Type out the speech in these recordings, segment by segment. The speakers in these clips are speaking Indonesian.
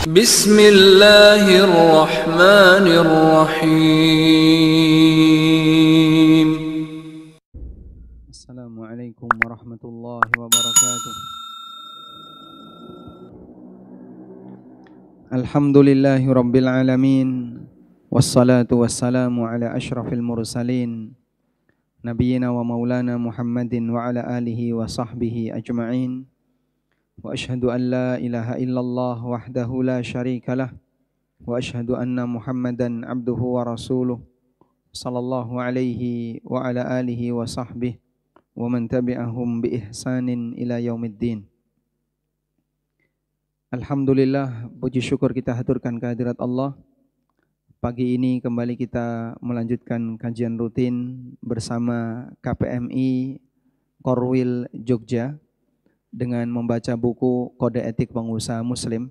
Bismillahirrahmanirrahim. Assalamualaikum warahmatullahi wabarakatuh. Alhamdulillahi rabbil alamin. Wassalatu wassalamu ala ashrafil mursalin Nabiyyina wa maulana Muhammadin wa ala alihi wa sahbihi ajma'in. Wa ashhadu an la ilaha illallah wahdahu la syarikalah. Wa ashhadu anna Muhammadan abduhu wa rasuluh. Sallallahu alaihi wa ala alihi wa sahbihi wa man tabi'ahum bi ihsanin ila yaumiddin. Alhamdulillah, puji syukur kita haturkan kehadirat Allah. Pagi ini kembali kita melanjutkan kajian rutin bersama KPMI Korwil Jogja dengan membaca buku Kode Etik Pengusaha Muslim.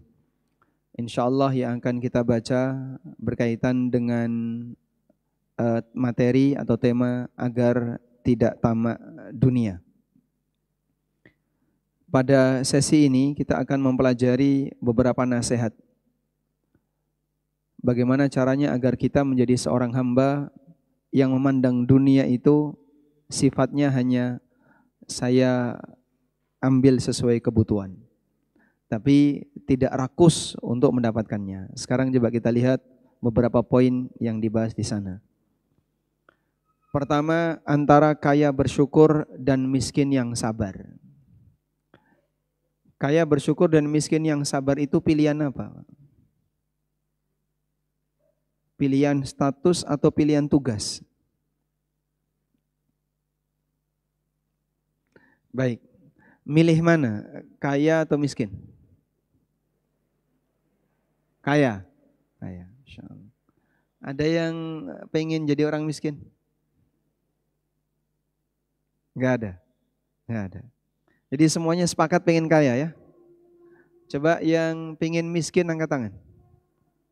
Insyaallah yang akan kita baca berkaitan dengan materi atau tema agar tidak tamak dunia. Pada sesi ini kita akan mempelajari beberapa nasihat. Bagaimana caranya agar kita menjadi seorang hamba yang memandang dunia itu sifatnya hanya saya ambil sesuai kebutuhan, tapi tidak rakus untuk mendapatkannya. Sekarang coba kita lihat beberapa poin yang dibahas di sana. Pertama, antara kaya bersyukur dan miskin yang sabar. Kaya bersyukur dan miskin yang sabar itu pilihan apa? Pilihan status atau pilihan tugas? Baik, milih mana? Kaya atau miskin? Kaya. Kaya, insyaallah. Ada yang pengen jadi orang miskin? Enggak ada. Enggak ada. Jadi semuanya sepakat pengen kaya ya. Coba yang pengen miskin angkat tangan.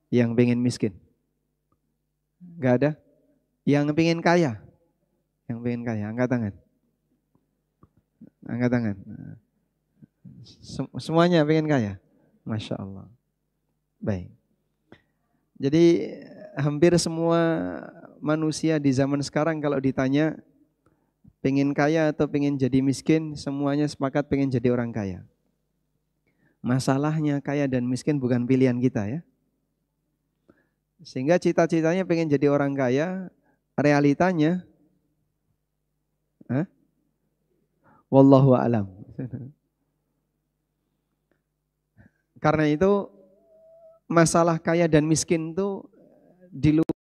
Yang pengen miskin. Enggak ada. Yang pengen kaya. Yang pengen kaya angkat tangan. Angkat tangan. Semuanya pengen kaya. Masya Allah. Baik. Jadi hampir semua manusia di zaman sekarang kalau ditanya pengen kaya atau pengen jadi miskin, semuanya sepakat pengen jadi orang kaya. Masalahnya kaya dan miskin bukan pilihan kita ya. Sehingga cita-citanya pengen jadi orang kaya, realitanya wallahu a'lam. Karena itu masalah kaya dan miskin itu di luar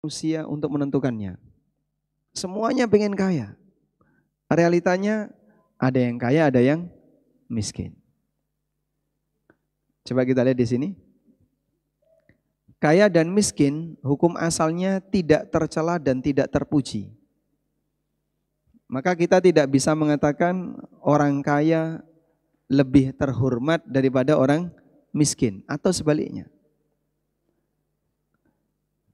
manusia untuk menentukannya. Semuanya pengen kaya. Realitanya ada yang kaya, ada yang miskin. Coba kita lihat di sini. Kaya dan miskin hukum asalnya tidak tercela dan tidak terpuji. Maka kita tidak bisa mengatakan orang kaya lebih terhormat daripada orang miskin atau sebaliknya.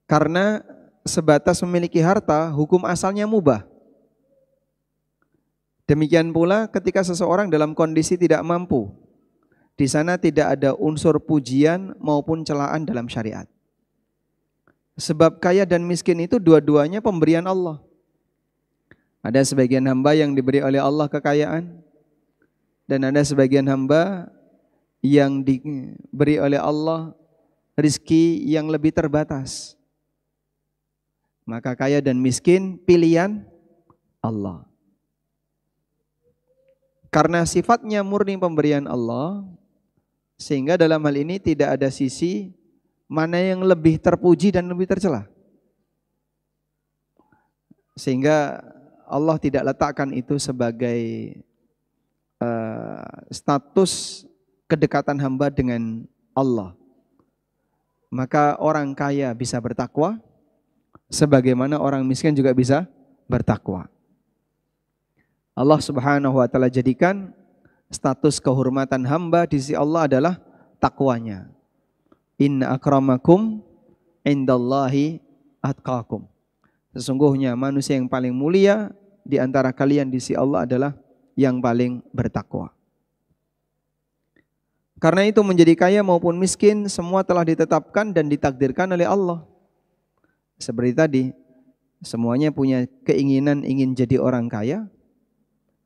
Karena sebatas memiliki harta, hukum asalnya mubah. Demikian pula ketika seseorang dalam kondisi tidak mampu, di sana tidak ada unsur pujian maupun celaan dalam syariat. Sebab kaya dan miskin itu dua-duanya pemberian Allah. Ada sebagian hamba yang diberi oleh Allah kekayaan, dan ada sebagian hamba yang diberi oleh Allah rizki yang lebih terbatas. Maka kaya dan miskin pilihan Allah. Karena sifatnya murni pemberian Allah, sehingga dalam hal ini tidak ada sisi mana yang lebih terpuji dan lebih tercela. Sehingga Allah tidak letakkan itu sebagai status kedekatan hamba dengan Allah. Maka orang kaya bisa bertakwa, sebagaimana orang miskin juga bisa bertakwa. Allah Subhanahu wa taala jadikan status kehormatan hamba di sisi Allah adalah takwanya. Inna akramakum indallahi atqakum. Sesungguhnya manusia yang paling mulia di antara kalian di sisi Allah adalah yang paling bertakwa. Karena itu menjadi kaya maupun miskin semua telah ditetapkan dan ditakdirkan oleh Allah. Seperti tadi, semuanya punya keinginan ingin jadi orang kaya,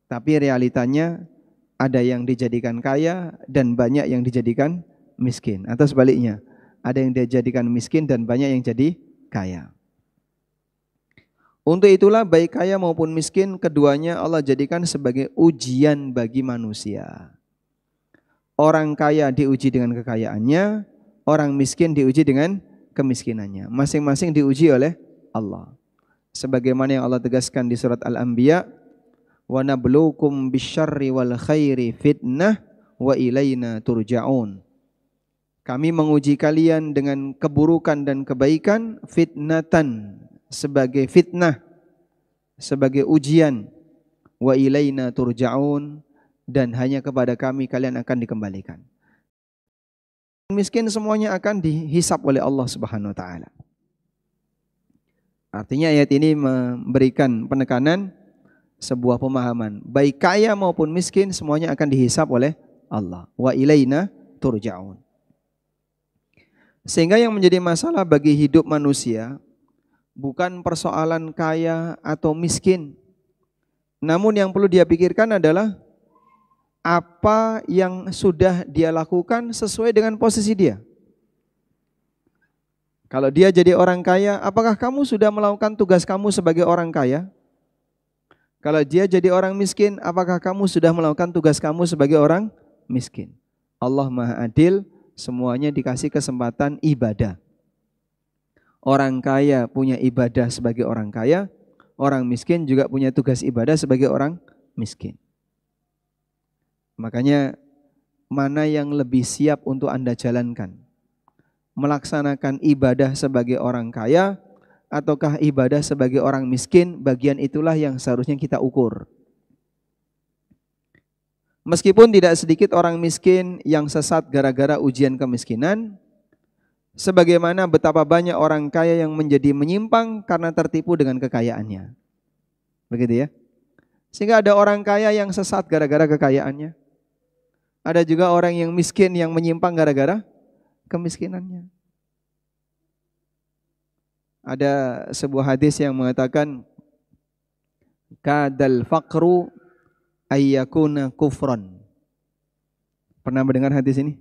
tapi realitanya ada yang dijadikan kaya dan banyak yang dijadikan miskin. Atau sebaliknya, ada yang dijadikan miskin dan banyak yang jadi kaya. Untuk itulah baik kaya maupun miskin, keduanya Allah jadikan sebagai ujian bagi manusia. Orang kaya diuji dengan kekayaannya, orang miskin diuji dengan kemiskinannya. Masing-masing diuji oleh Allah. Sebagaimana yang Allah tegaskan di surat Al-Anbiya, wa nabluukum bisyarri wal khairi fitnah wa ilaina turja'un. Kami menguji kalian dengan keburukan dan kebaikan, fitnatan, sebagai fitnah, sebagai ujian, wa ilaina turja'un, dan hanya kepada kami kalian akan dikembalikan. Miskin semuanya akan dihisap oleh Allah Subhanahu wa taala. Artinya ayat ini memberikan penekanan sebuah pemahaman, baik kaya maupun miskin semuanya akan dihisap oleh Allah. Wa ilaina turja'un. Sehingga yang menjadi masalah bagi hidup manusia bukan persoalan kaya atau miskin. Namun yang perlu dia pikirkan adalah apa yang sudah dia lakukan sesuai dengan posisi dia. Kalau dia jadi orang kaya, apakah kamu sudah melakukan tugas kamu sebagai orang kaya? Kalau dia jadi orang miskin, apakah kamu sudah melakukan tugas kamu sebagai orang miskin? Allah Maha Adil, semuanya dikasih kesempatan ibadah. Orang kaya punya ibadah sebagai orang kaya, orang miskin juga punya tugas ibadah sebagai orang miskin. Makanya mana yang lebih siap untuk Anda jalankan? Melaksanakan ibadah sebagai orang kaya ataukah ibadah sebagai orang miskin? Bagian itulah yang seharusnya kita ukur. Meskipun tidak sedikit orang miskin yang sesat gara-gara ujian kemiskinan, sebagaimana betapa banyak orang kaya yang menjadi menyimpang karena tertipu dengan kekayaannya. Begitu ya. Sehingga ada orang kaya yang sesat gara-gara kekayaannya. Ada juga orang yang miskin yang menyimpang gara-gara kemiskinannya. Ada sebuah hadis yang mengatakan kadal faqru ayyakuna kufran. Pernah mendengar hadis ini?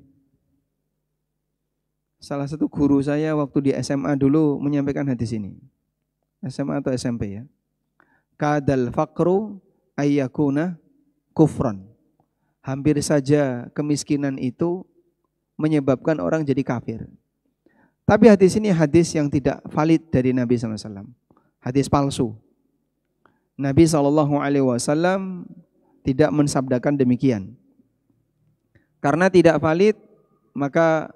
Salah satu guru saya waktu di SMA dulu menyampaikan hadis ini. SMA atau SMP ya. Kadal faqru ayyakuna kufran. Hampir saja kemiskinan itu menyebabkan orang jadi kafir. Tapi hadis ini hadis yang tidak valid dari Nabi SAW. Hadis palsu. Nabi SAW tidak mensabdakan demikian. Karena tidak valid, maka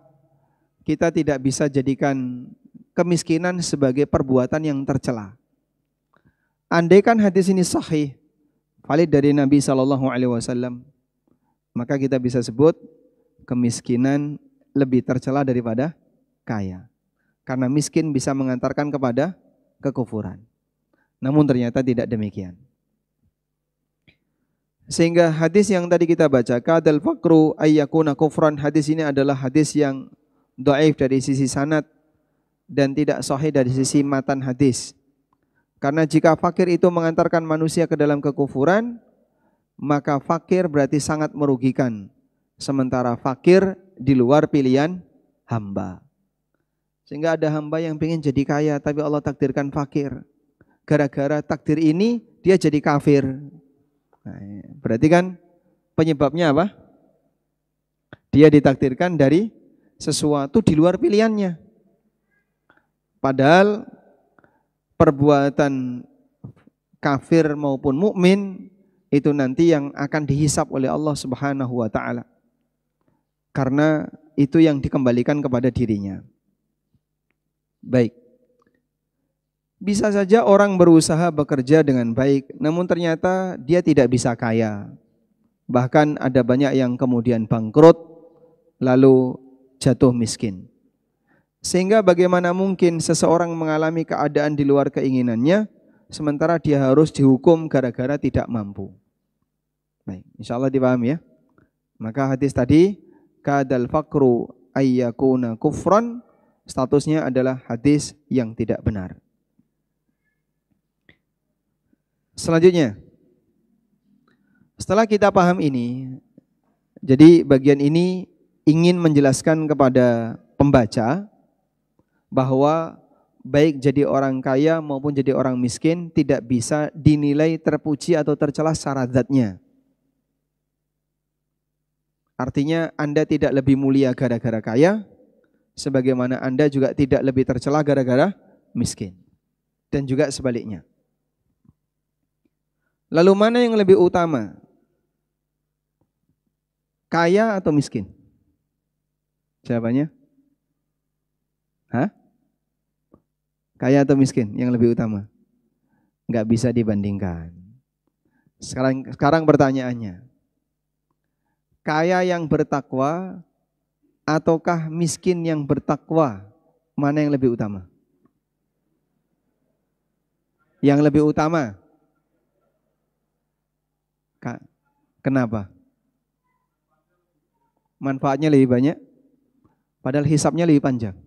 kita tidak bisa jadikan kemiskinan sebagai perbuatan yang tercela. Andaikan hadis ini sahih, valid dari Nabi SAW, maka kita bisa sebut kemiskinan lebih tercela daripada kaya. Karena miskin bisa mengantarkan kepada kekufuran. Namun ternyata tidak demikian. Sehingga hadis yang tadi kita baca, kadal faqru ayyakuna kufran, hadis ini adalah hadis yang dhaif dari sisi sanad dan tidak sahih dari sisi matan hadis. Karena jika fakir itu mengantarkan manusia ke dalam kekufuran, maka fakir berarti sangat merugikan. Sementara fakir di luar pilihan hamba. Sehingga ada hamba yang ingin jadi kaya tapi Allah takdirkan fakir. Gara-gara takdir ini dia jadi kafir. Nah, berarti kan penyebabnya apa? Dia ditakdirkan dari sesuatu di luar pilihannya. Padahal perbuatan kafir maupun mukmin itu nanti yang akan dihisap oleh Allah Subhanahu wa taala. Karena itu yang dikembalikan kepada dirinya. Baik. Bisa saja orang berusaha bekerja dengan baik, namun ternyata dia tidak bisa kaya. Bahkan ada banyak yang kemudian bangkrut, lalu jatuh miskin. Sehingga bagaimana mungkin seseorang mengalami keadaan di luar keinginannya, sementara dia harus dihukum gara-gara tidak mampu. Baik, insya Allah dipahami ya. Maka hadis tadi, kadal faqru ayyakuna kufran, statusnya adalah hadis yang tidak benar. Selanjutnya, setelah kita paham ini, jadi bagian ini ingin menjelaskan kepada pembaca bahwa baik jadi orang kaya maupun jadi orang miskin tidak bisa dinilai terpuji atau tercela secara zatnya. Artinya Anda tidak lebih mulia gara-gara kaya, sebagaimana Anda juga tidak lebih tercela gara-gara miskin. Dan juga sebaliknya. Lalu mana yang lebih utama? Kaya atau miskin? Jawabannya? Hah? Kaya atau miskin yang lebih utama? Enggak bisa dibandingkan. Sekarang pertanyaannya. Kaya yang bertakwa ataukah miskin yang bertakwa? Mana yang lebih utama? Yang lebih utama. Kenapa? Manfaatnya lebih banyak, padahal hisabnya lebih panjang.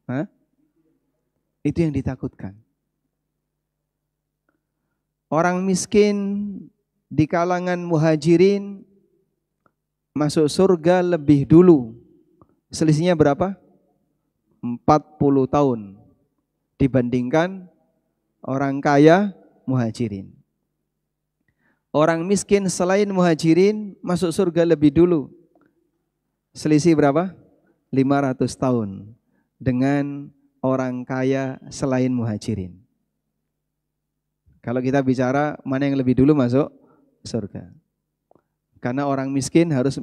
Hah? Itu yang ditakutkan. Orang miskin di kalangan muhajirin masuk surga lebih dulu. Selisihnya berapa? 40 tahun dibandingkan orang kaya muhajirin. Orang miskin selain muhajirin masuk surga lebih dulu. Selisih berapa? 500 tahun dengan orang kaya selain muhajirin. Kalau kita bicara mana yang lebih dulu masuk surga. Karena orang miskin harus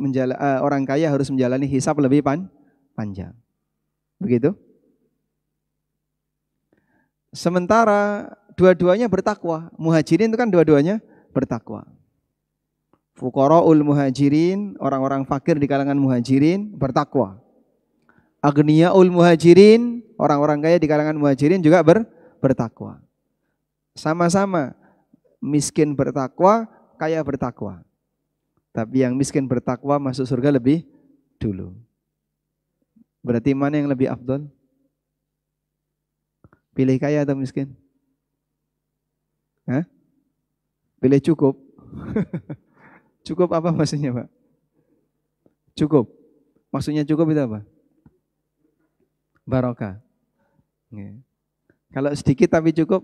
orang kaya harus menjalani hisab lebih panjang. Begitu? Sementara dua-duanya bertakwa. Muhajirin itu kan dua-duanya bertakwa. Fuqaraul muhajirin, orang-orang fakir di kalangan muhajirin bertakwa. Agniyaul muhajirin, orang-orang kaya di kalangan muhajirin juga bertakwa. Sama-sama miskin bertakwa, kaya bertakwa. Tapi yang miskin bertakwa masuk surga lebih dulu. Berarti mana yang lebih afdol? Pilih kaya atau miskin? Hah? Pilih cukup. Cukup apa maksudnya, Pak? Cukup. Maksudnya cukup itu apa? Barokah. Kalau sedikit tapi cukup,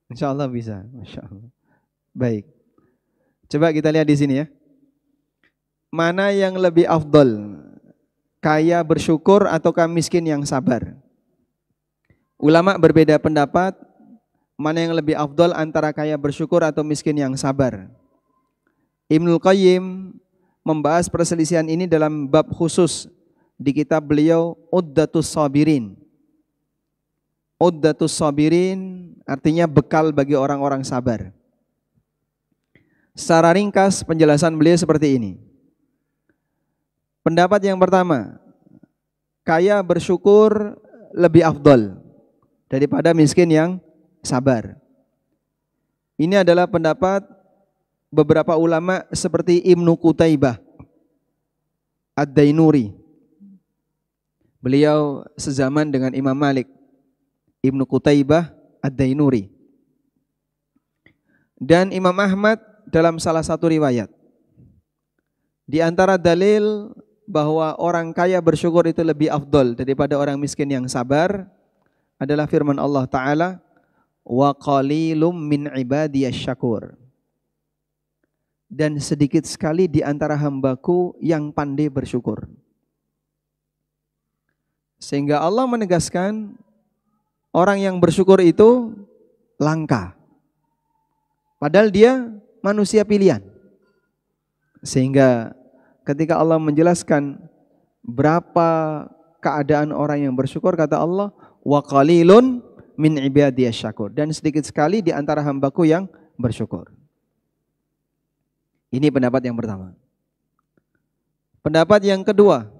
insya Allah bisa. Masya Allah. Baik. Coba kita lihat di sini ya. Mana yang lebih afdol? Kaya bersyukur ataukah miskin yang sabar? Ulama berbeda pendapat. Mana yang lebih afdol antara kaya bersyukur atau miskin yang sabar? Ibnul Qayyim membahas perselisihan ini dalam bab khusus di kitab beliau Uddatus Sabirin. Uddatus Sabirin artinya bekal bagi orang-orang sabar. Secara ringkas penjelasan beliau seperti ini. Pendapat yang pertama, kaya bersyukur lebih afdol daripada miskin yang sabar. Ini adalah pendapat beberapa ulama seperti Ibnu Qutaibah Ad-Dainuri. Beliau sezaman dengan Imam Malik. Ibnu Qutaibah Ad-Dainuri. Dan Imam Ahmad dalam salah satu riwayat. Di antara dalil bahwa orang kaya bersyukur itu lebih afdol daripada orang miskin yang sabar adalah firman Allah Ta'ala, wa qalilum min ibadiyasy syakur. Dan sedikit sekali di antara hambaku yang pandai bersyukur. Sehingga Allah menegaskan orang yang bersyukur itu langka. Padahal dia manusia pilihan. Sehingga ketika Allah menjelaskan berapa keadaan orang yang bersyukur, kata Allah, wa qalilun min ibadiyasy syakur, dan sedikit sekali di antara hambaku yang bersyukur. Ini pendapat yang pertama. Pendapat yang kedua,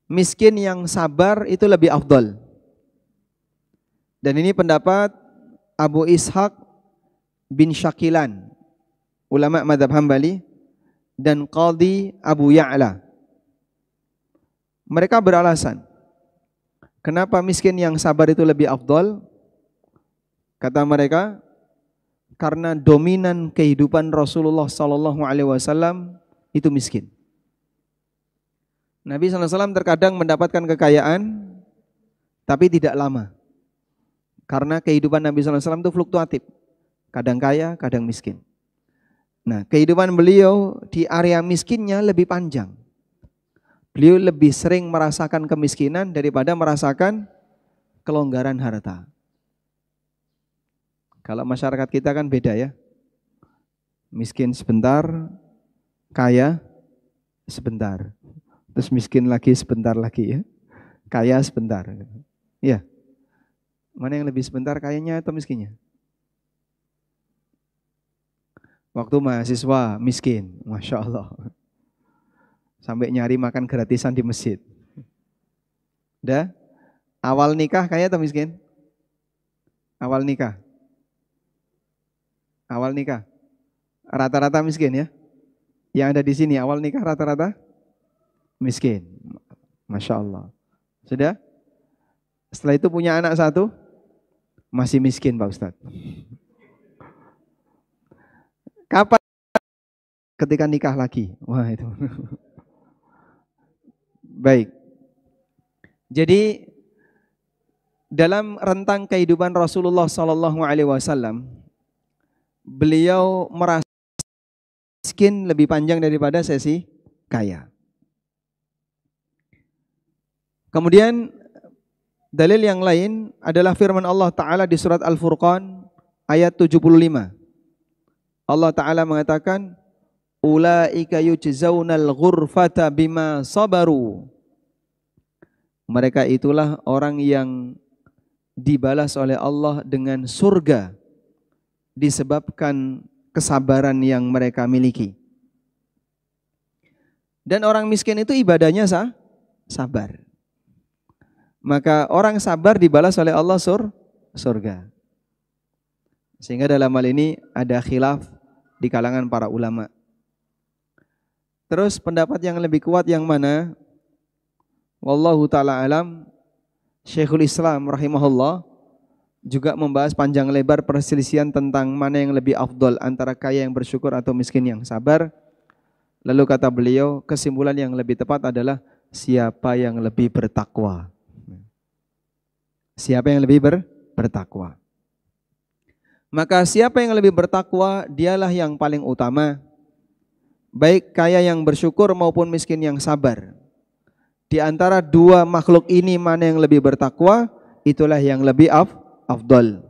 miskin yang sabar itu lebih afdal. Dan ini pendapat Abu Ishaq bin Syakilan ulama mazhab Hambali, dan Qadhi Abu Ya'la. Mereka beralasan, kenapa miskin yang sabar itu lebih afdal? Kata mereka, karena dominan kehidupan Rasulullah sallallahu alaihi wasallam itu miskin. Nabi sallallahu alaihi wasallam terkadang mendapatkan kekayaan tapi tidak lama. Karena kehidupan Nabi sallallahu alaihi wasallam itu fluktuatif. Kadang kaya, kadang miskin. Nah, kehidupan beliau di area miskinnya lebih panjang. Beliau lebih sering merasakan kemiskinan daripada merasakan kelonggaran harta. Kalau masyarakat kita kan beda ya. Miskin sebentar, kaya sebentar. Terus miskin lagi sebentar lagi ya. Kaya sebentar. Ya. Mana yang lebih sebentar, kayanya atau miskinnya? Waktu mahasiswa miskin, Masya Allah. Sampai nyari makan gratisan di masjid. Udah? Awal nikah kaya atau miskin? Awal nikah. Awal nikah. Rata-rata miskin ya. Yang ada di sini awal nikah rata-rata miskin. Masya Allah. Sudah? Setelah itu punya anak satu, masih miskin Pak Ustadz. Kapan? Ketika nikah lagi. Wah itu. Baik. Jadi dalam rentang kehidupan Rasulullah SAW, beliau merasa miskin lebih panjang daripada sesi kaya. Kemudian dalil yang lain adalah firman Allah Ta'ala di surat Al-Furqan ayat 75. Allah Ta'ala mengatakan, ulaika yujzaunal ghurfata bima sabaru. Mereka itulah orang yang dibalas oleh Allah dengan surga disebabkan kesabaran yang mereka miliki. Dan orang miskin itu ibadahnya sabar. Maka orang sabar dibalas oleh Allah surga. Sehingga dalam hal ini ada khilaf di kalangan para ulama. Terus pendapat yang lebih kuat yang mana? Wallahu ta'ala alam. Syekhul Islam rahimahullah juga membahas panjang lebar perselisihan tentang mana yang lebih afdol antara kaya yang bersyukur atau miskin yang sabar. Lalu kata beliau, kesimpulan yang lebih tepat adalah siapa yang lebih bertakwa. Siapa yang lebih bertakwa. Maka siapa yang lebih bertakwa, dialah yang paling utama. Baik kaya yang bersyukur maupun miskin yang sabar. Di antara dua makhluk ini mana yang lebih bertakwa, itulah yang lebih afdal.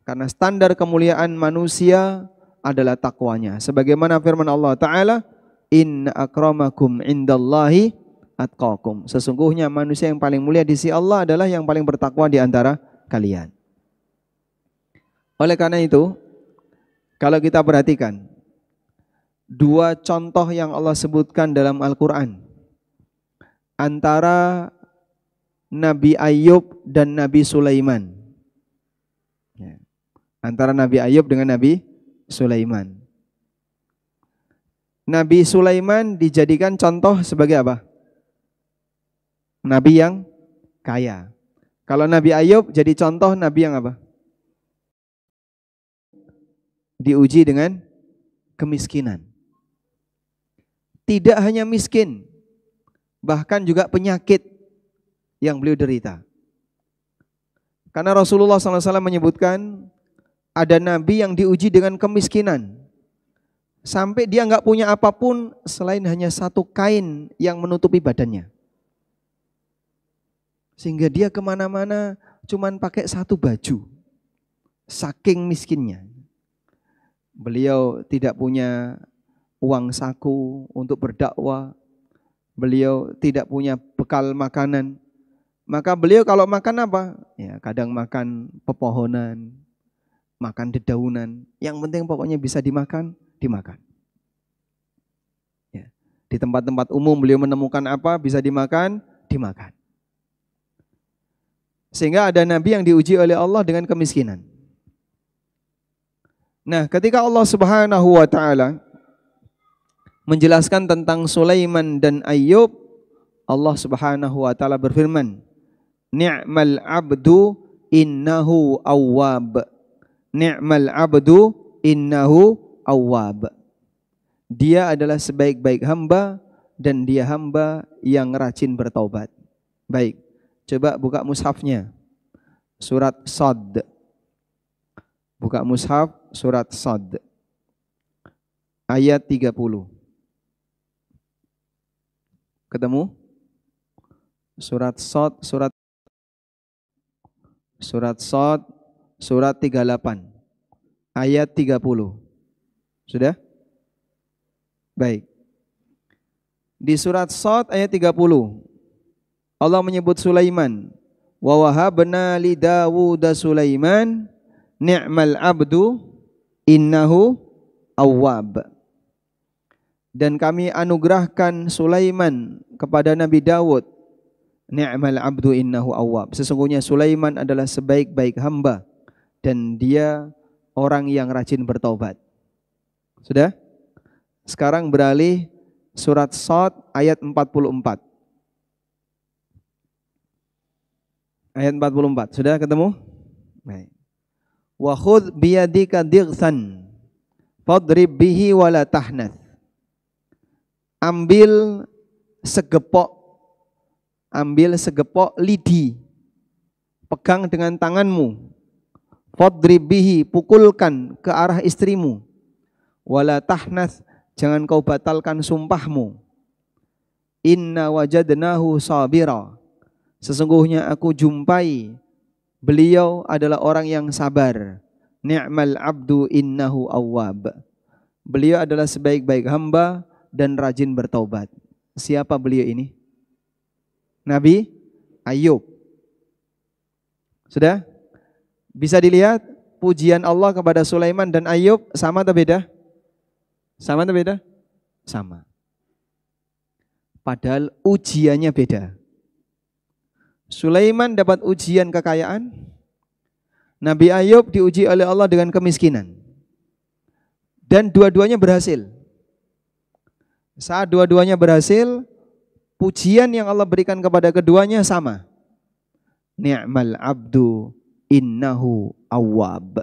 Karena standar kemuliaan manusia adalah takwanya. Sebagaimana firman Allah Ta'ala, inna akramakum indallahi atqakum. Sesungguhnya manusia yang paling mulia di sisi Allah adalah yang paling bertakwa di antara kalian. Oleh karena itu, kalau kita perhatikan dua contoh yang Allah sebutkan dalam Al-Quran antara Nabi Ayub dan Nabi Sulaiman. Antara Nabi Ayub dengan Nabi Sulaiman. Nabi Sulaiman dijadikan contoh sebagai apa? Nabi yang kaya. Kalau Nabi Ayub jadi contoh Nabi yang apa? Diuji dengan kemiskinan. Tidak hanya miskin, bahkan juga penyakit yang beliau derita. Karena Rasulullah SAW menyebutkan ada Nabi yang diuji dengan kemiskinan. Sampai dia nggak punya apapun selain hanya satu kain yang menutupi badannya. Sehingga dia kemana-mana cuman pakai satu baju. Saking miskinnya. Beliau tidak punya uang saku untuk berdakwah. Beliau tidak punya bekal makanan. Maka beliau kalau makan apa? Ya, kadang makan pepohonan, makan dedaunan. Yang penting pokoknya bisa dimakan. Ya. Di tempat-tempat umum beliau menemukan apa bisa dimakan. Sehingga ada Nabi yang diuji oleh Allah dengan kemiskinan. Nah, ketika Allah Subhanahu wa taala menjelaskan tentang Sulaiman dan Ayyub, Allah Subhanahu wa taala berfirman, "Ni'mal 'abdu innahu awwab." Ni'mal 'abdu innahu awwab. Dia adalah sebaik-baik hamba dan dia hamba yang rajin bertaubat. Baik, coba buka mushafnya. Surat Shad. Buka mushaf surat Shad. Ayat 30. Ketemu? Surat Shad, surat Shad, surat 38. Ayat 30. Sudah? Baik. Di surat Shad ayat 30, Allah menyebut Sulaiman. Wa wahabna li Dawud Sulaiman ni'mal abdu innahu awwab. Dan kami anugerahkan Sulaiman kepada Nabi Dawud. Ni'mal abdu innahu awwab. Sesungguhnya Sulaiman adalah sebaik-baik hamba dan dia orang yang rajin bertaubat. Sudah? Sekarang beralih surat Shad ayat 44. Ayat 44. Sudah ketemu? Baik. Wa khudh biyadika dighsan fadrib bihi wala tahnath. Ambil segepok lidi, pegang dengan tanganmu. Fadrib bihi, pukulkan ke arah istrimu. Wala tahnath, jangan kau batalkan sumpahmu. Inna wajadnahu sabira. Sesungguhnya aku jumpai beliau adalah orang yang sabar. Ni'mal abdu innahu awwab. Beliau adalah sebaik-baik hamba dan rajin bertaubat. Siapa beliau ini? Nabi Ayyub. Sudah? Bisa dilihat pujian Allah kepada Sulaiman dan Ayyub sama atau beda? Sama atau beda? Sama. Padahal ujiannya beda. Sulaiman dapat ujian kekayaan, Nabi Ayyub diuji oleh Allah dengan kemiskinan. Dan dua-duanya berhasil. Saat dua-duanya berhasil, pujian yang Allah berikan kepada keduanya sama. Ni'mal abdu innahu awwab.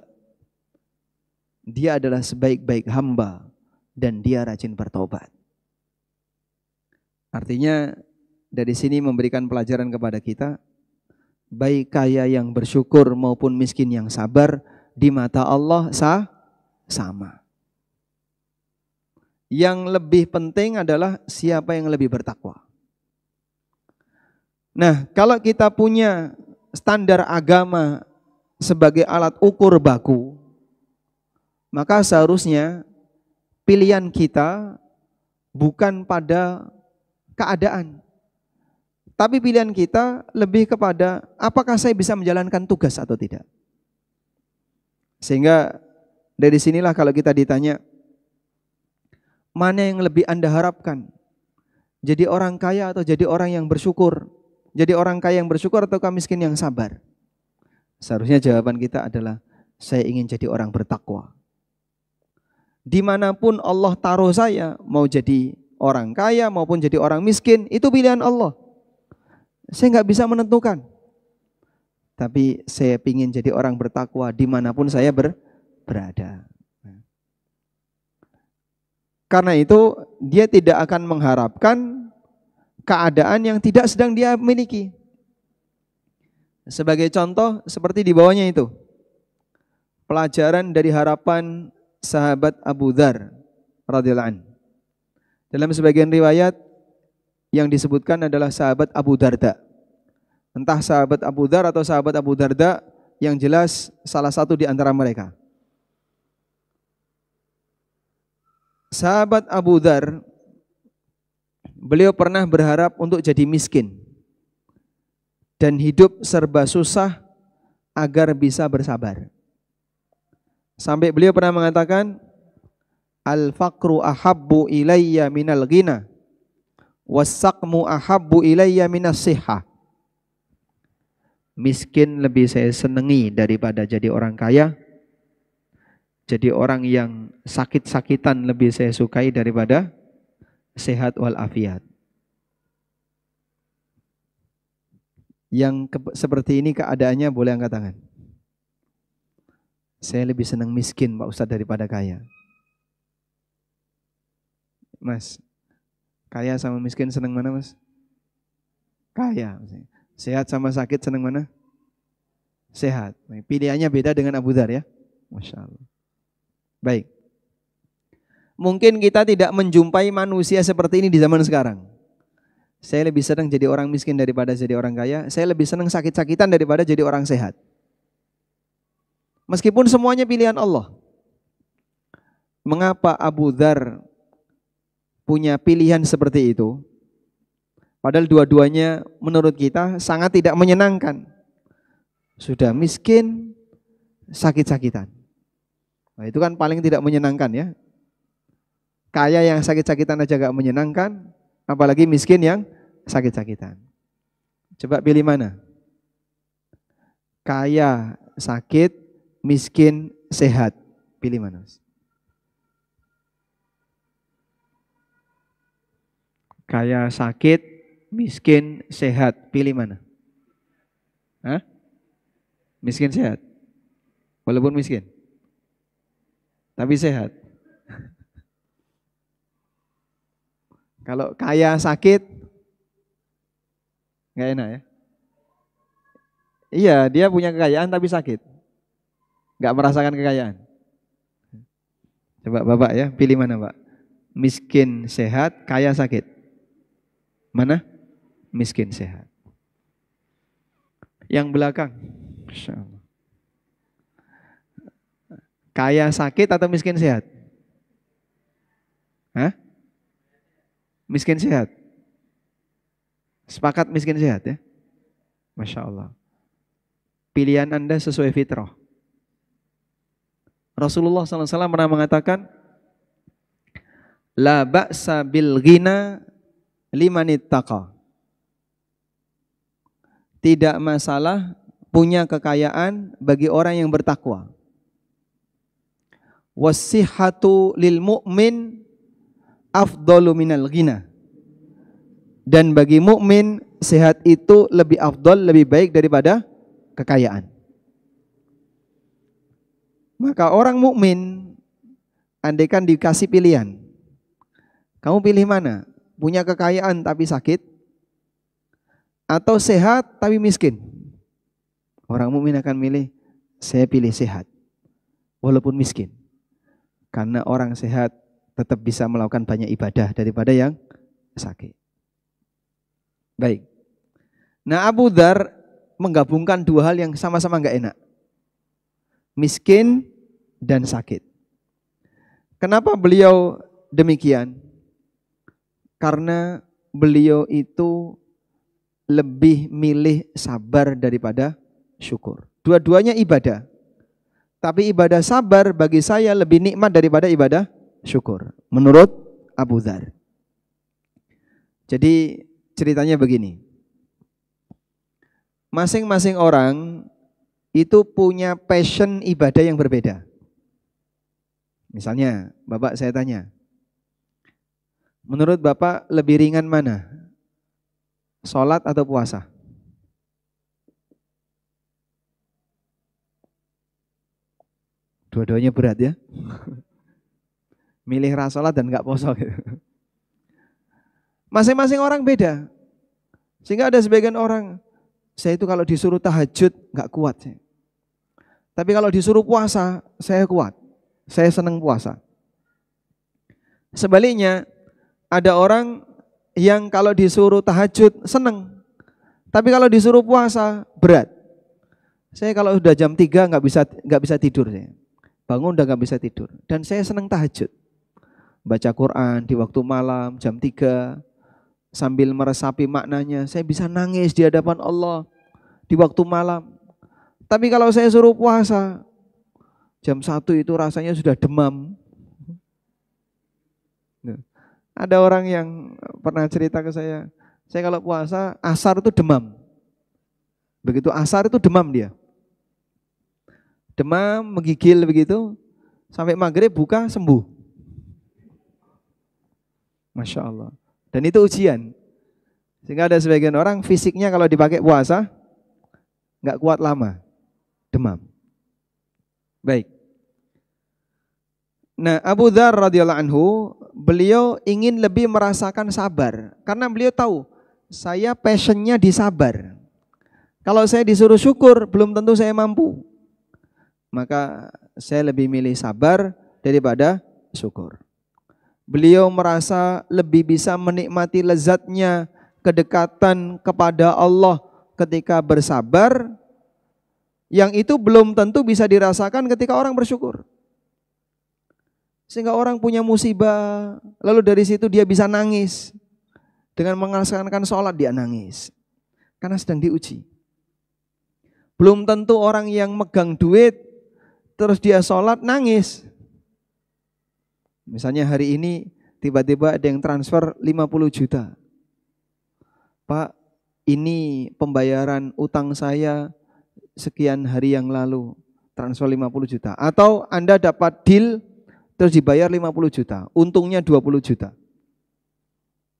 Dia adalah sebaik-baik hamba dan dia rajin bertobat. Artinya dari sini memberikan pelajaran kepada kita, baik kaya yang bersyukur maupun miskin yang sabar di mata Allah sama. Yang lebih penting adalah siapa yang lebih bertakwa. Nah, kalau kita punya standar agama sebagai alat ukur baku, maka seharusnya pilihan kita bukan pada keadaan, tapi pilihan kita lebih kepada apakah saya bisa menjalankan tugas atau tidak. Sehingga dari sinilah kalau kita ditanya, mana yang lebih Anda harapkan? Jadi orang kaya atau jadi orang yang bersyukur? Jadi orang kaya yang bersyukur atau miskin yang sabar? Seharusnya jawaban kita adalah saya ingin jadi orang bertakwa. Dimanapun Allah taruh saya, mau jadi orang kaya maupun jadi orang miskin, itu pilihan Allah. Saya nggak bisa menentukan. Tapi saya ingin jadi orang bertakwa dimanapun saya berada. Karena itu dia tidak akan mengharapkan keadaan yang tidak sedang dia miliki. Sebagai contoh seperti di bawahnya itu. Pelajaran dari harapan sahabat Abu Dzar radhiyallahu anhu. Dalam sebagian riwayat yang disebutkan adalah sahabat Abu Darda. Entah sahabat Abu Dzar atau sahabat Abu Darda, yang jelas salah satu di antara mereka. Sahabat Abu Dzar, beliau pernah berharap untuk jadi miskin dan hidup serba susah agar bisa bersabar. Sampai beliau pernah mengatakan, al-faqru ahabbu ilayya minal ghina was-saqmu ahabbu ilayya minas sihah. Miskin lebih saya senangi daripada jadi orang kaya, Jadi orang yang sakit-sakitan lebih saya sukai daripada sehat walafiat. Yang seperti ini keadaannya boleh angkat tangan. Saya lebih senang miskin Pak Ustadz daripada kaya. Mas, kaya sama miskin senang mana mas? Kaya. Sehat sama sakit senang mana? Sehat. Pilihannya beda dengan Abu Dzar ya. Masya Allah. Baik. Mungkin kita tidak menjumpai manusia seperti ini di zaman sekarang. Saya lebih senang jadi orang miskin daripada jadi orang kaya. Saya lebih senang sakit-sakitan daripada jadi orang sehat. Meskipun semuanya pilihan Allah. Mengapa Abu Dzar punya pilihan seperti itu? Padahal dua-duanya menurut kita sangat tidak menyenangkan. Sudah miskin, sakit-sakitan. Nah, itu kan paling tidak menyenangkan ya. Kaya yang sakit-sakitan aja gak menyenangkan, apalagi miskin yang sakit-sakitan. Coba pilih mana? Kaya, sakit, miskin, sehat. Pilih mana? Kaya, sakit, miskin, sehat. Pilih mana? Hah? Miskin, sehat? Walaupun miskin? Tapi sehat. Kalau kaya sakit, nggak enak ya? Iya, dia punya kekayaan tapi sakit. Nggak merasakan kekayaan. Coba Bapak ya, pilih mana Pak? Miskin sehat, kaya sakit. Mana? Miskin sehat. Yang belakang. Masya Allah. Kaya sakit atau miskin sehat? Hah? Miskin sehat? Sepakat miskin sehat ya? Masya Allah. Pilihan Anda sesuai fitrah. Rasulullah SAW pernah mengatakan, La ba'sa bil ghina limanittaqa. Tidak masalah punya kekayaan bagi orang yang bertakwa. Wassihhatu lil mu'min afdalu minal ghina. Dan bagi mukmin sehat itu lebih afdal, lebih baik daripada kekayaan. Maka orang mukmin andaikan dikasih pilihan, kamu pilih mana? Punya kekayaan tapi sakit atau sehat tapi miskin? Orang mukmin akan milih, saya pilih sehat walaupun miskin. Karena orang sehat tetap bisa melakukan banyak ibadah daripada yang sakit. Baik. Nah, Abu Dzar menggabungkan dua hal yang sama-sama enggak enak. Miskin dan sakit. Kenapa beliau demikian? Karena beliau itu lebih milih sabar daripada syukur. Dua-duanya ibadah. Tapi ibadah sabar bagi saya lebih nikmat daripada ibadah syukur. Menurut Abu Dzar. Jadi ceritanya begini. Masing-masing orang itu punya passion ibadah yang berbeda. Misalnya, Bapak saya tanya, menurut Bapak lebih ringan mana? Sholat atau puasa? Dua-duanya berat ya. Milih sholat dan enggak puasa gitu. Masing-masing orang beda. Sehingga ada sebagian orang, saya itu kalau disuruh tahajud enggak kuat. Tapi kalau disuruh puasa, saya kuat. Saya senang puasa. Sebaliknya, ada orang yang kalau disuruh tahajud senang. Tapi kalau disuruh puasa berat. Saya kalau sudah jam 3 enggak bisa tidur saya. Bangun udah gak bisa tidur. Dan saya senang tahajud. Baca Quran di waktu malam jam 3. Sambil meresapi maknanya. Saya bisa nangis di hadapan Allah di waktu malam. Tapi kalau saya suruh puasa, jam 1 itu rasanya sudah demam. Ada orang yang pernah cerita ke saya kalau puasa asar itu demam. Begitu asar itu demam dia. Demam, menggigil begitu, Sampai maghrib buka sembuh. Masya Allah. Dan itu ujian. Sehingga ada sebagian orang fisiknya kalau dipakai puasa nggak kuat lama, demam. Baik. Nah, Abu Dzar radhiyallahu anhu, beliau ingin lebih merasakan sabar karena beliau tahu saya passionnya di sabar. Kalau saya disuruh syukur belum tentu saya mampu. Maka saya lebih milih sabar daripada syukur. Beliau merasa lebih bisa menikmati lezatnya kedekatan kepada Allah ketika bersabar, yang itu belum tentu bisa dirasakan ketika orang bersyukur. Sehingga orang punya musibah, lalu dari situ dia bisa nangis. Dengan melaksanakan sholat dia nangis, karena sedang diuji. Belum tentu orang yang megang duit, terus dia sholat nangis. Misalnya hari ini tiba-tiba ada yang transfer 50 juta. Pak, ini pembayaran utang saya sekian hari yang lalu, transfer 50 juta. Atau Anda dapat deal terus dibayar 50 juta, untungnya 20 juta.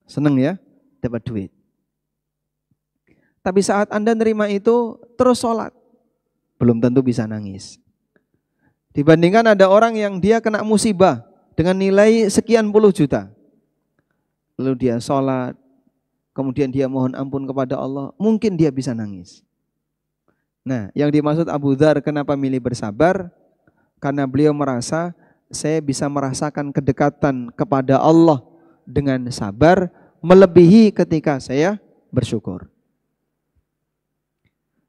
Seneng ya, dapat duit. Tapi saat Anda nerima itu terus sholat, belum tentu bisa nangis. Dibandingkan ada orang yang dia kena musibah dengan nilai sekian puluh juta. Lalu dia sholat, kemudian dia mohon ampun kepada Allah, mungkin dia bisa nangis. Nah, yang dimaksud Abu Dzar kenapa milih bersabar? Karena beliau merasa saya bisa merasakan kedekatan kepada Allah dengan sabar melebihi ketika saya bersyukur.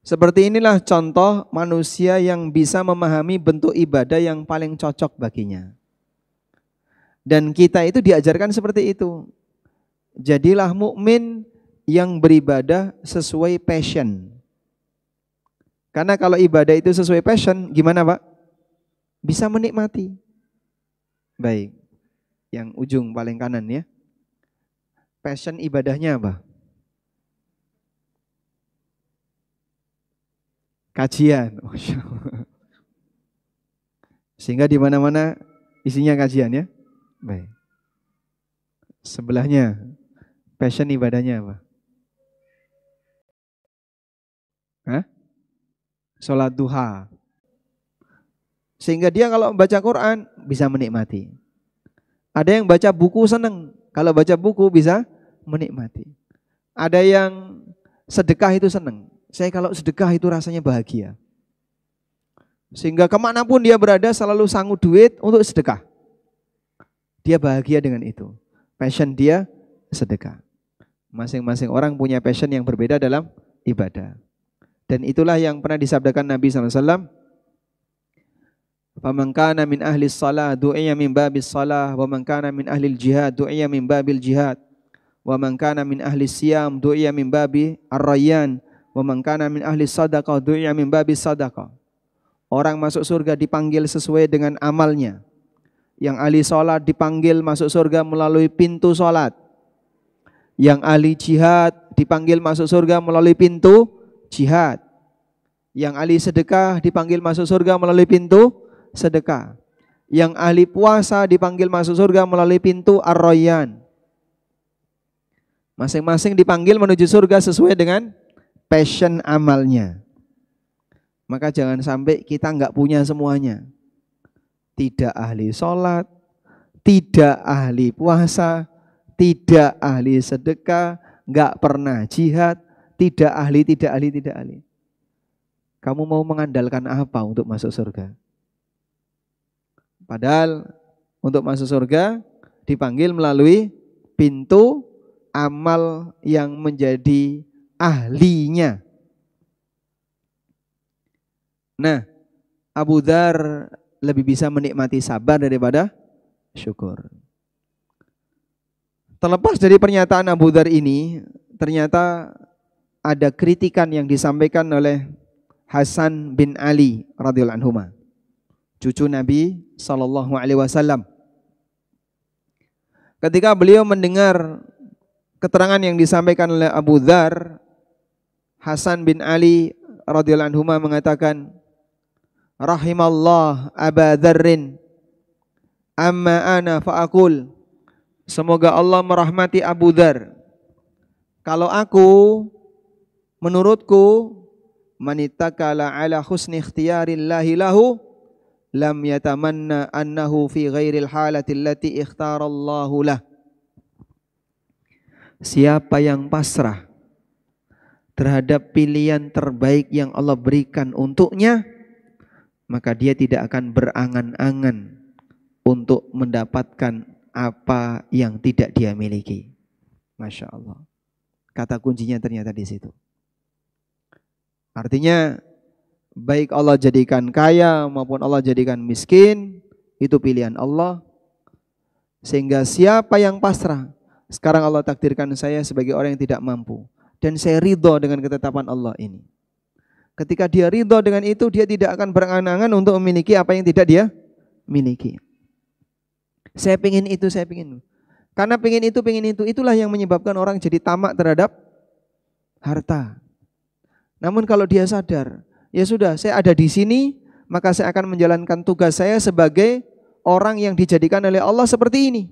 Seperti inilah contoh manusia yang bisa memahami bentuk ibadah yang paling cocok baginya. Dan kita itu diajarkan seperti itu. Jadilah mukmin yang beribadah sesuai passion. Karena kalau ibadah itu sesuai passion, gimana Pak? Bisa menikmati. Baik, yang ujung paling kanan ya. Passion ibadahnya apa? Kajian. Sehingga di mana-mana isinya kajian ya. Baik. Sebelahnya, passion ibadahnya apa? Hah? Sholat duha. Sehingga dia kalau baca Quran bisa menikmati. Ada yang baca buku senang, kalau baca buku bisa menikmati. Ada yang sedekah itu senang. Saya kalau sedekah itu rasanya bahagia. Sehingga kemanapun dia berada selalu sanggup duit untuk sedekah. Dia bahagia dengan itu. Passion dia sedekah. Masing-masing orang punya passion yang berbeda dalam ibadah. Dan itulah yang pernah disabdakan Nabi SAW. Faman kana min ahli shalah du'iya min babis shalah, wa man kana min ahli jihad du'iya min babil jihad, wa man kana min ahli siyam du'iya min babi ar-rayyan, wa man kana min ahli sadaqah du'iya min babis sadaqah. Orang masuk surga dipanggil sesuai dengan amalnya. Yang ahli salat dipanggil masuk surga melalui pintu salat. Yang ahli jihad dipanggil masuk surga melalui pintu jihad. Yang ahli sedekah dipanggil masuk surga melalui pintu sedekah. Yang ahli puasa dipanggil masuk surga melalui pintu ar-rayyan. Masing-masing dipanggil menuju surga sesuai dengan passion amalnya. Maka jangan sampai kita enggak punya semuanya. Tidak ahli sholat, tidak ahli puasa, tidak ahli sedekah, enggak pernah jihad, tidak ahli. Kamu mau mengandalkan apa untuk masuk surga? Padahal untuk masuk surga dipanggil melalui pintu amal yang menjadi ahlinya. Nah, Abu Dzar lebih bisa menikmati sabar daripada syukur. Terlepas dari pernyataan Abu Dzar ini, ternyata ada kritikan yang disampaikan oleh Hasan bin Ali radhiyallahu anhu, cucu Nabi SAW. Ketika beliau mendengar keterangan yang disampaikan oleh Abu Dzar, Hasan bin Ali radhiyallahu anhu mengatakan, rahimallah Aba Dzarrin Amma ana fa'akul. Semoga Allah merahmati Abu Dzar. Kalau aku, menurutku, manittakala ala husni ikhtiyarillahi lahu, lam yatamanna annahu fi ghairil halati allati ikhtarallahu lah. Siapa yang pasrah terhadap pilihan terbaik yang Allah berikan untuknya, maka dia tidak akan berangan-angan untuk mendapatkan apa yang tidak dia miliki. Masya Allah. Kata kuncinya ternyata di situ. Artinya baik Allah jadikan kaya maupun Allah jadikan miskin, itu pilihan Allah. Sehingga siapa yang pasrah, sekarang Allah takdirkan saya sebagai orang yang tidak mampu, dan saya ridho dengan ketetapan Allah ini. Ketika dia ridho dengan itu, dia tidak akan berangan-angan untuk memiliki apa yang tidak dia miliki. Saya pingin itu, saya pingin. Karena pingin itu, itulah yang menyebabkan orang jadi tamak terhadap harta. Namun kalau dia sadar, ya sudah, saya ada di sini, maka saya akan menjalankan tugas saya sebagai orang yang dijadikan oleh Allah seperti ini.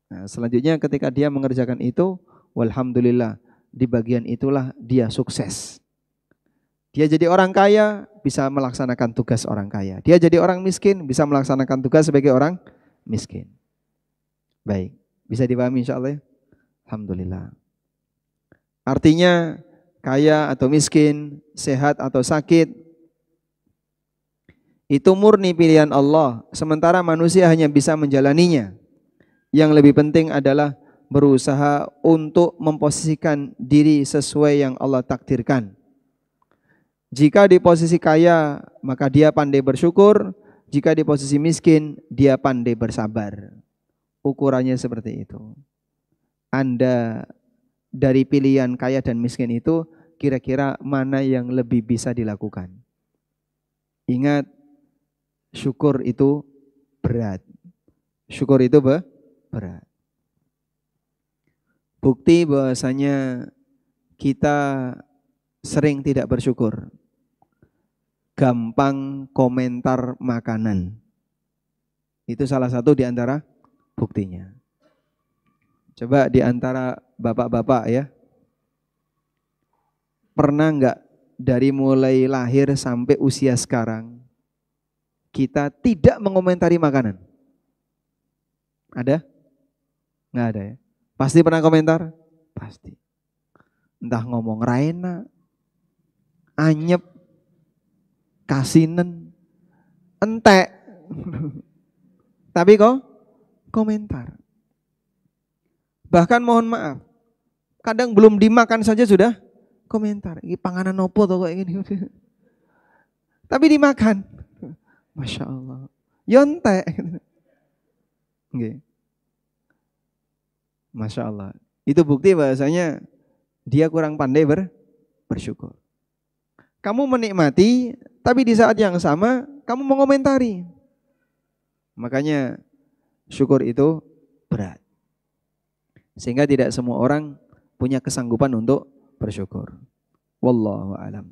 Nah, selanjutnya ketika dia mengerjakan itu, walhamdulillah, di bagian itulah dia sukses. Dia jadi orang kaya, bisa melaksanakan tugas orang kaya. Dia jadi orang miskin, bisa melaksanakan tugas sebagai orang miskin. Baik, bisa dipahami insyaAllah ya? Alhamdulillah. Artinya kaya atau miskin, sehat atau sakit, itu murni pilihan Allah. Sementara manusia hanya bisa menjalaninya. Yang lebih penting adalah berusaha untuk memposisikan diri sesuai yang Allah takdirkan. Jika di posisi kaya, maka dia pandai bersyukur. Jika di posisi miskin, dia pandai bersabar. Ukurannya seperti itu. Anda dari pilihan kaya dan miskin itu, kira-kira mana yang lebih bisa dilakukan? Ingat, syukur itu berat. Syukur itu berat. Bukti bahwasanya kita sering tidak bersyukur. Gampang komentar makanan. Itu salah satu di antara buktinya. Coba di antara bapak-bapak ya. Pernah enggak dari mulai lahir sampai usia sekarang kita tidak mengomentari makanan? Ada? Enggak ada ya? Pasti pernah komentar? Pasti. Entah ngomong raina, anyep, kasinen, entek. Tapi kok komentar. Bahkan mohon maaf, kadang belum dimakan saja sudah komentar. Ini panganan opo tuh kok ini. Tapi dimakan. Masya Allah. Yontek. Okay. Masya Allah. Itu bukti bahasanya dia kurang pandai bersyukur. Kamu menikmati, tapi di saat yang sama kamu mengomentari. Makanya syukur itu berat. Sehingga tidak semua orang punya kesanggupan untuk bersyukur. Wallahu a'lam.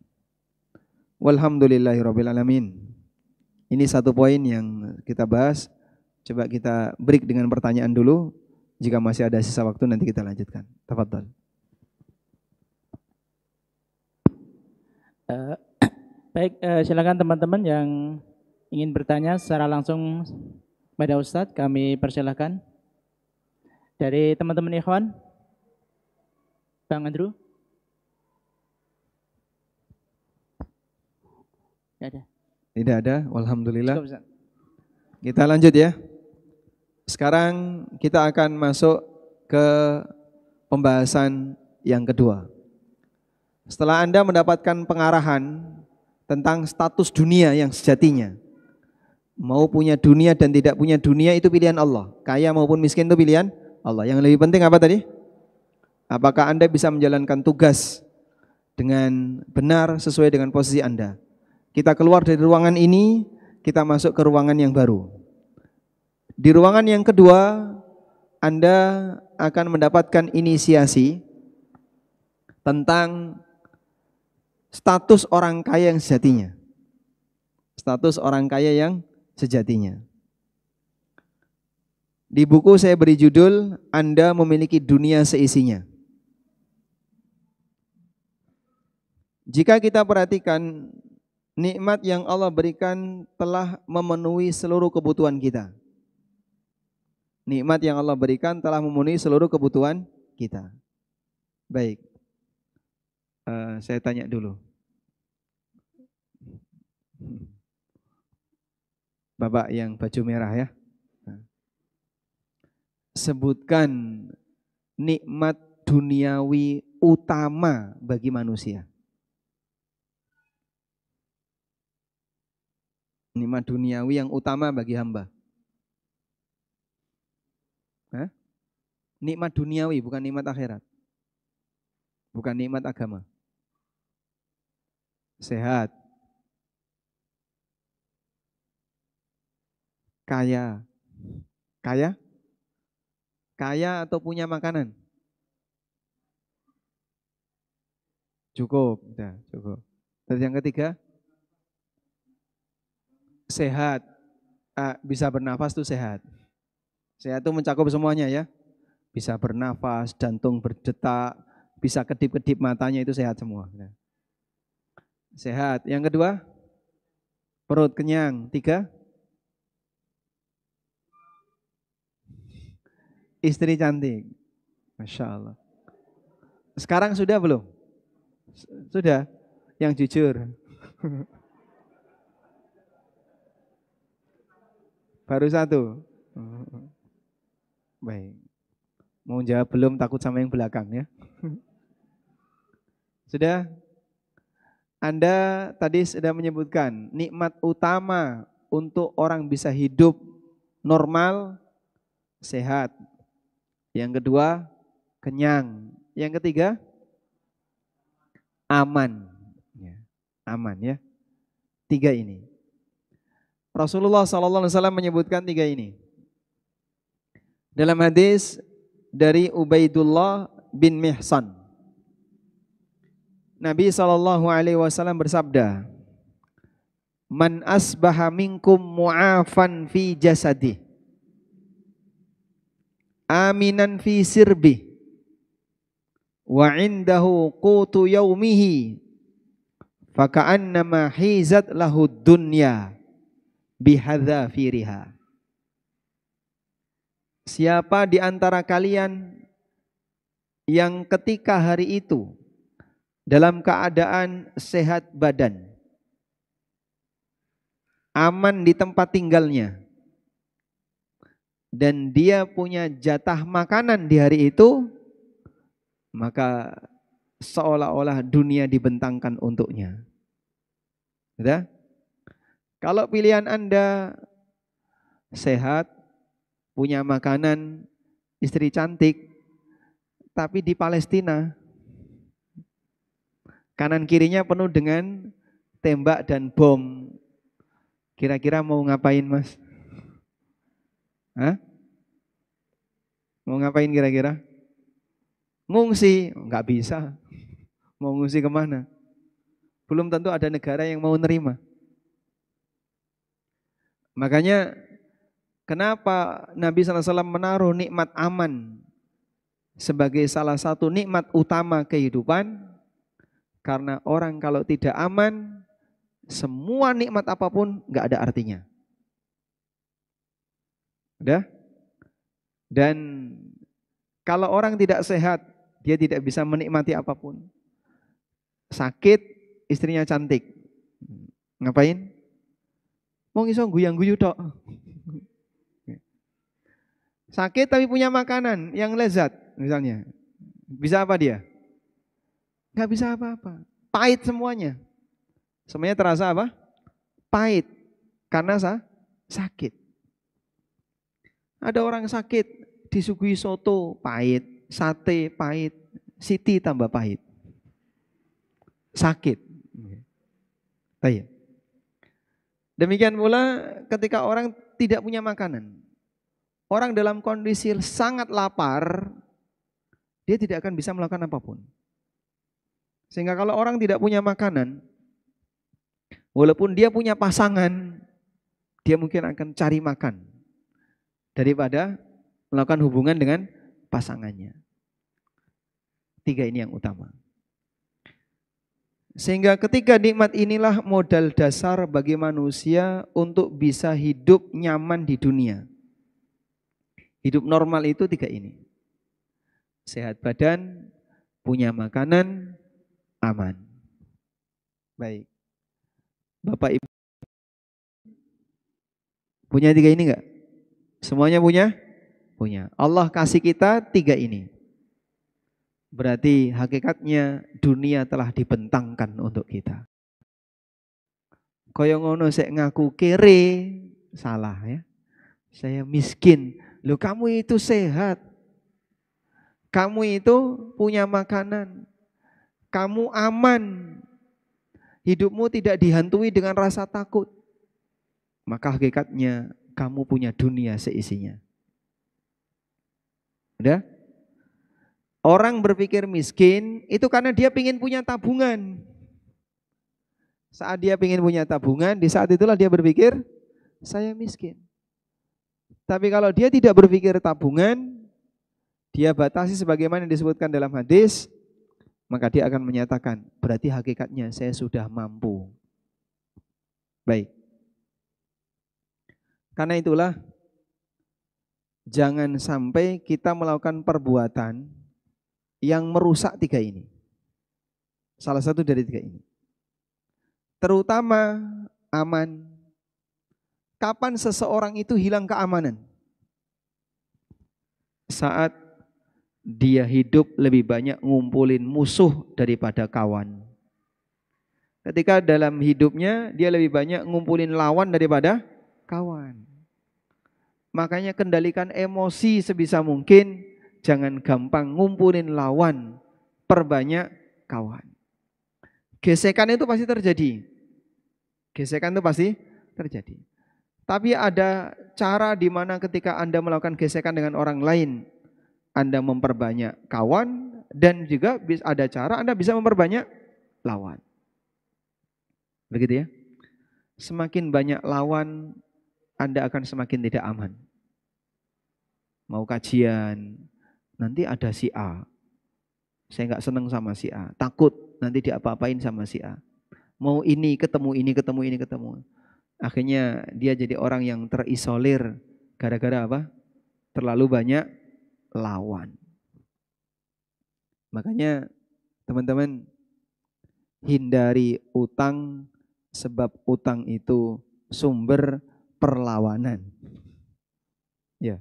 Walhamdulillahirabbil alamin. Ini satu poin yang kita bahas. Coba kita break dengan pertanyaan dulu. Jika masih ada sisa waktu nanti kita lanjutkan. Tafadhal. Baik, silakan teman-teman yang ingin bertanya secara langsung pada Ustadz, kami persilakan. Dari teman-teman ikhwan, Bang Andrew. Tidak ada. Tidak ada, alhamdulillah. Kita lanjut ya. Sekarang kita akan masuk ke pembahasan yang kedua. Setelah Anda mendapatkan pengarahan tentang status dunia yang sejatinya, mau punya dunia dan tidak punya dunia itu pilihan Allah. Kaya maupun miskin itu pilihan Allah. Yang lebih penting apa tadi? Apakah Anda bisa menjalankan tugas dengan benar sesuai dengan posisi Anda? Kita keluar dari ruangan ini, kita masuk ke ruangan yang baru. Di ruangan yang kedua, Anda akan mendapatkan inisiasi tentang status orang kaya yang sejatinya. Status orang kaya yang sejatinya. Di buku saya beri judul Anda Memiliki Dunia Seisinya. Jika kita perhatikan, nikmat yang Allah berikan telah memenuhi seluruh kebutuhan kita. Nikmat yang Allah berikan telah memenuhi seluruh kebutuhan kita. Baik, saya tanya dulu. Bapak yang baju merah ya. Sebutkan nikmat duniawi utama bagi manusia. Nikmat duniawi yang utama bagi hamba. Hah? Nikmat duniawi, bukan nikmat akhirat. Bukan nikmat agama. Sehat. Kaya. Kaya? Kaya atau punya makanan? Cukup, ya, cukup. Terus yang ketiga? Sehat. Bisa bernafas itu sehat. Sehat itu mencakup semuanya ya. Bisa bernafas, jantung berdetak, bisa kedip-kedip matanya, itu sehat semua. Sehat. Yang kedua? Perut kenyang. Tiga? Istri cantik. Masya Allah. Sekarang sudah belum? Sudah? Yang jujur. Baru satu. Baik. Mau jawab belum, takut sama yang belakang ya. Sudah? Anda tadi sudah menyebutkan nikmat utama untuk orang bisa hidup normal, sehat. Yang kedua, kenyang. Yang ketiga, aman. Aman ya. Tiga ini. Rasulullah SAW menyebutkan tiga ini. Dalam hadis dari Ubaidullah bin Mihsan, Nabi SAW bersabda, "Man asbaha minkum mu'afan fi jasadi, aminan fi sirbi, wa indahu qutu yaumihi, faka'annama hizat lahu dunya bihadzafiriha." Siapa di antara kalian yang ketika hari itu dalam keadaan sehat badan, aman di tempat tinggalnya, dan dia punya jatah makanan di hari itu, maka seolah-olah dunia dibentangkan untuknya. Sudah? Kalau pilihan Anda sehat, punya makanan, istri cantik, tapi di Palestina, kanan kirinya penuh dengan tembak dan bom, kira-kira mau ngapain Mas? Hah? Mau ngapain kira-kira? Ngungsi? Enggak bisa. Mau ngungsi kemana? Belum tentu ada negara yang mau nerima. Makanya kenapa Nabi SAW menaruh nikmat aman sebagai salah satu nikmat utama kehidupan? Karena orang kalau tidak aman, semua nikmat apapun enggak ada artinya. Udah? Dan kalau orang tidak sehat, dia tidak bisa menikmati apapun. Sakit, istrinya cantik. Ngapain? Mau iso guyang-guyu tok. Sakit tapi punya makanan yang lezat misalnya. Bisa apa dia? Enggak bisa apa-apa. Pahit semuanya. Semuanya terasa apa? Pahit. Karena sakit. Ada orang sakit, disuguhi soto, pahit. Sate, pahit. Siti tambah pahit. Sakit. Tanya. Demikian pula ketika orang tidak punya makanan. Orang dalam kondisi sangat lapar, dia tidak akan bisa melakukan apapun. Sehingga kalau orang tidak punya makanan, walaupun dia punya pasangan, dia mungkin akan cari makan daripada melakukan hubungan dengan pasangannya. 3 ini yang utama. Sehingga ketiga nikmat inilah modal dasar bagi manusia untuk bisa hidup nyaman di dunia. Hidup normal itu 3 ini. Sehat badan, punya makanan, aman. Baik. Bapak Ibu punya 3 ini enggak? Semuanya punya? Punya. Allah kasih kita 3 ini. Berarti hakikatnya dunia telah dibentangkan untuk kita. Kaya ngono sek ngaku kere, salah ya. Saya miskin. Loh kamu itu sehat. Kamu itu punya makanan. Kamu aman. Hidupmu tidak dihantui dengan rasa takut. Maka hakikatnya kamu punya dunia seisinya. Udah? Orang berpikir miskin itu karena dia ingin punya tabungan. Saat dia ingin punya tabungan, di saat itulah dia berpikir, saya miskin. Tapi kalau dia tidak berpikir tabungan, dia batasi sebagaimana disebutkan dalam hadis, maka dia akan menyatakan, berarti hakikatnya saya sudah mampu. Baik. Karena itulah, jangan sampai kita melakukan perbuatan yang merusak 3 ini. Salah satu dari 3 ini. Terutama aman. Kapan seseorang itu hilang keamanan? Saat dia hidup lebih banyak ngumpulin musuh daripada kawan. Ketika dalam hidupnya dia lebih banyak ngumpulin lawan daripada kawan. Makanya kendalikan emosi sebisa mungkin. Jangan gampang ngumpulin lawan, perbanyak kawan. Gesekan itu pasti terjadi. Gesekan itu pasti terjadi. Tapi ada cara di mana ketika Anda melakukan gesekan dengan orang lain, Anda memperbanyak kawan, dan juga ada cara Anda bisa memperbanyak lawan. Begitu ya. Semakin banyak lawan, Anda akan semakin tidak aman. Mau kajian, nanti ada si A. Saya nggak senang sama si A. Takut nanti diapa-apain sama si A. Mau ini ketemu, ini ketemu, ini ketemu. Akhirnya dia jadi orang yang terisolir. Gara-gara apa? Terlalu banyak lawan. Makanya teman-teman hindari utang sebab utang itu sumber perlawanan. Ya.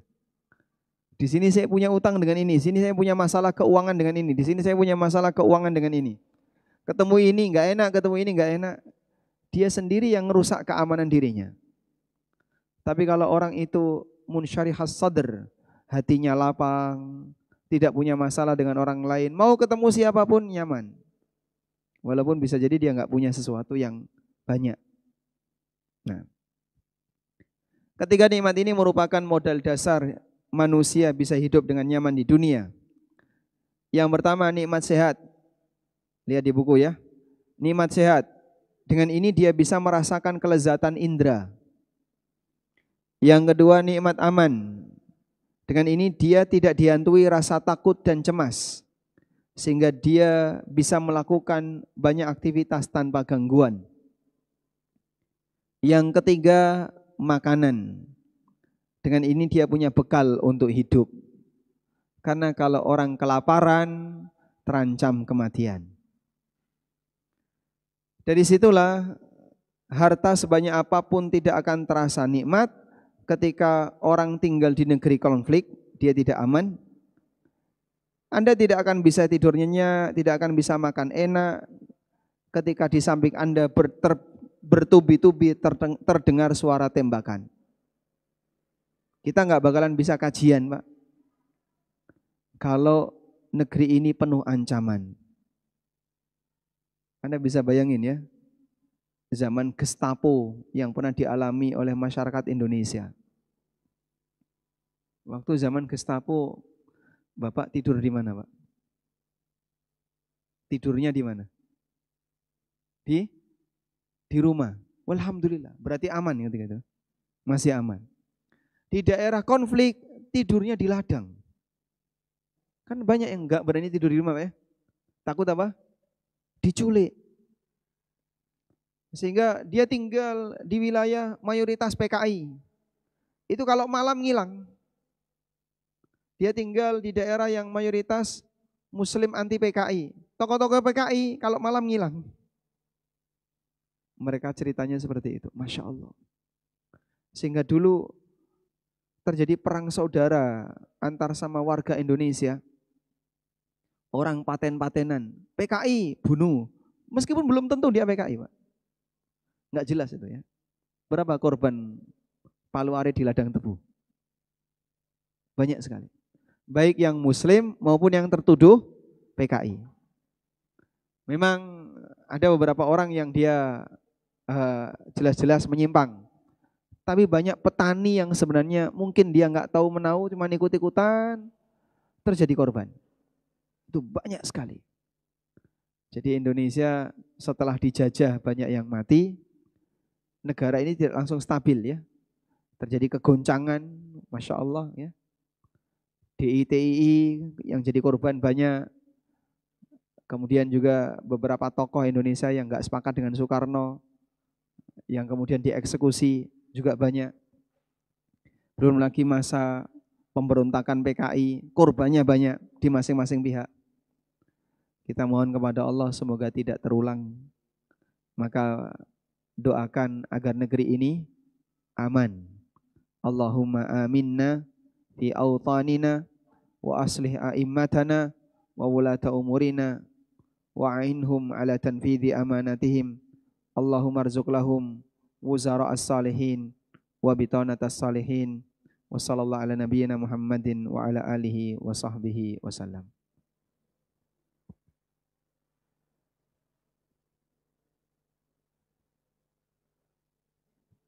Di sini saya punya utang dengan ini, di sini saya punya masalah keuangan dengan ini, di sini saya punya masalah keuangan dengan ini. Ketemu ini nggak enak, ketemu ini nggak enak. Dia sendiri yang merusak keamanan dirinya. Tapi kalau orang itu munsyarihas sadr, hatinya lapang, tidak punya masalah dengan orang lain, mau ketemu siapapun nyaman. Walaupun bisa jadi dia nggak punya sesuatu yang banyak. Nah, ketiga nikmat ini merupakan modal dasar manusia bisa hidup dengan nyaman di dunia. Yang pertama nikmat sehat. Lihat di buku ya. Nikmat sehat. Dengan ini dia bisa merasakan kelezatan indera. Yang kedua nikmat aman. Dengan ini dia tidak dihantui rasa takut dan cemas. Sehingga dia bisa melakukan banyak aktivitas tanpa gangguan. Yang ketiga makanan. Dengan ini dia punya bekal untuk hidup. Karena kalau orang kelaparan, terancam kematian. Dari situlah harta sebanyak apapun tidak akan terasa nikmat ketika orang tinggal di negeri konflik, dia tidak aman. Anda tidak akan bisa tidur nyenyak, tidak akan bisa makan enak ketika di samping Anda bertubi-tubi terdengar suara tembakan. Kita nggak bakalan bisa kajian, Pak. Kalau negeri ini penuh ancaman. Anda bisa bayangin ya, zaman Gestapo yang pernah dialami oleh masyarakat Indonesia. Waktu zaman Gestapo, Bapak tidur di mana, Pak? Tidurnya di mana? Di rumah. Alhamdulillah, berarti aman ketika itu. Masih aman. Di daerah konflik, tidurnya di ladang. Kan banyak yang enggak berani tidur di rumah ya. Takut apa? Diculik. Sehingga dia tinggal di wilayah mayoritas PKI. Itu kalau malam ngilang. Dia tinggal di daerah yang mayoritas Muslim anti PKI. Tokoh-tokoh PKI kalau malam ngilang. Mereka ceritanya seperti itu. Masya Allah. Sehingga dulu terjadi perang saudara antar sama warga Indonesia. Orang paten-patenan. PKI bunuh. Meskipun belum tentu dia PKI, Pak. Enggak jelas itu ya. Berapa korban Palu Arit di ladang tebu? Banyak sekali. Baik yang Muslim maupun yang tertuduh PKI. Memang ada beberapa orang yang dia jelas-jelas menyimpang. Tapi banyak petani yang sebenarnya mungkin dia nggak tahu menahu, cuma ikut-ikutan, terjadi korban. Itu banyak sekali. Jadi Indonesia setelah dijajah banyak yang mati, negara ini tidak langsung stabil ya. Terjadi kegoncangan, Masya Allah ya. DITII yang jadi korban banyak. Kemudian juga beberapa tokoh Indonesia yang nggak sepakat dengan Soekarno, yang kemudian dieksekusi juga banyak. Belum lagi masa pemberontakan PKI, korbannya banyak di masing-masing pihak. Kita mohon kepada Allah semoga tidak terulang. Maka doakan agar negeri ini aman. Allahumma aminna fi awtanina wa aslih a'immatana wa wulata umurina wa a'inhum ala tanfidhi amanatihim. Allahumma arzuq lahum wuzara as-salihin wa bitanat as-salihin wa sallallahu ala nabiyyina Muhammadin wa ala alihi wa sahbihi wasallam.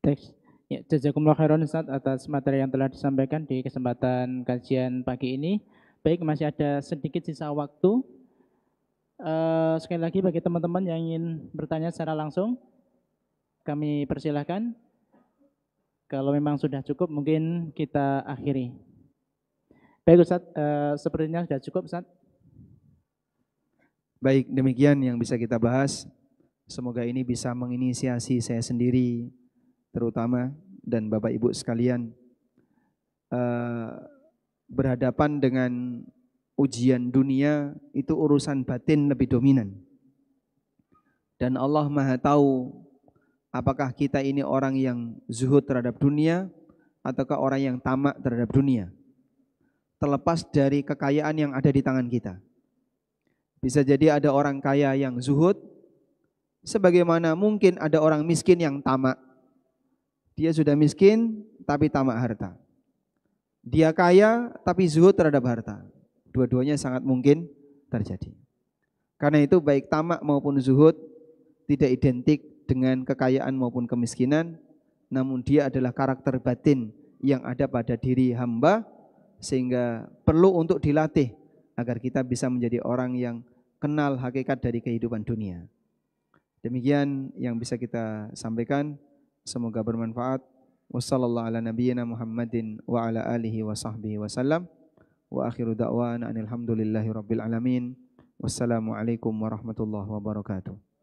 Teks. Ya, jazakumullah khairan Ustaz atas materi yang telah disampaikan di kesempatan kajian pagi ini. Baik, masih ada sedikit sisa waktu. Sekali lagi bagi teman-teman yang ingin bertanya secara langsung, kami persilahkan. Kalau memang sudah cukup, mungkin kita akhiri. Baik Ustaz, sepertinya sudah cukup Ustaz. Baik, demikian yang bisa kita bahas. Semoga ini bisa menginisiasi saya sendiri, terutama dan Bapak Ibu sekalian, berhadapan dengan ujian dunia itu urusan batin lebih dominan. Dan Allah Maha tahu apakah kita ini orang yang zuhud terhadap dunia ataukah orang yang tamak terhadap dunia. Terlepas dari kekayaan yang ada di tangan kita. Bisa jadi ada orang kaya yang zuhud, sebagaimana mungkin ada orang miskin yang tamak. Dia sudah miskin tapi tamak harta. Dia kaya tapi zuhud terhadap harta. Dua-duanya sangat mungkin terjadi. Karena itu baik tamak maupun zuhud tidak identik dengan kekayaan maupun kemiskinan, namun dia adalah karakter batin yang ada pada diri hamba, sehingga perlu untuk dilatih agar kita bisa menjadi orang yang kenal hakikat dari kehidupan dunia. Demikian yang bisa kita sampaikan, semoga bermanfaat. Wassallallahu ala nabiyyina Muhammadin wa ala alihi wa sahbihi wasallam. Wa akhiru da'wana anil hamdulillahi rabbil alamin. Wassalamualaikum warahmatullahi wabarakatuh.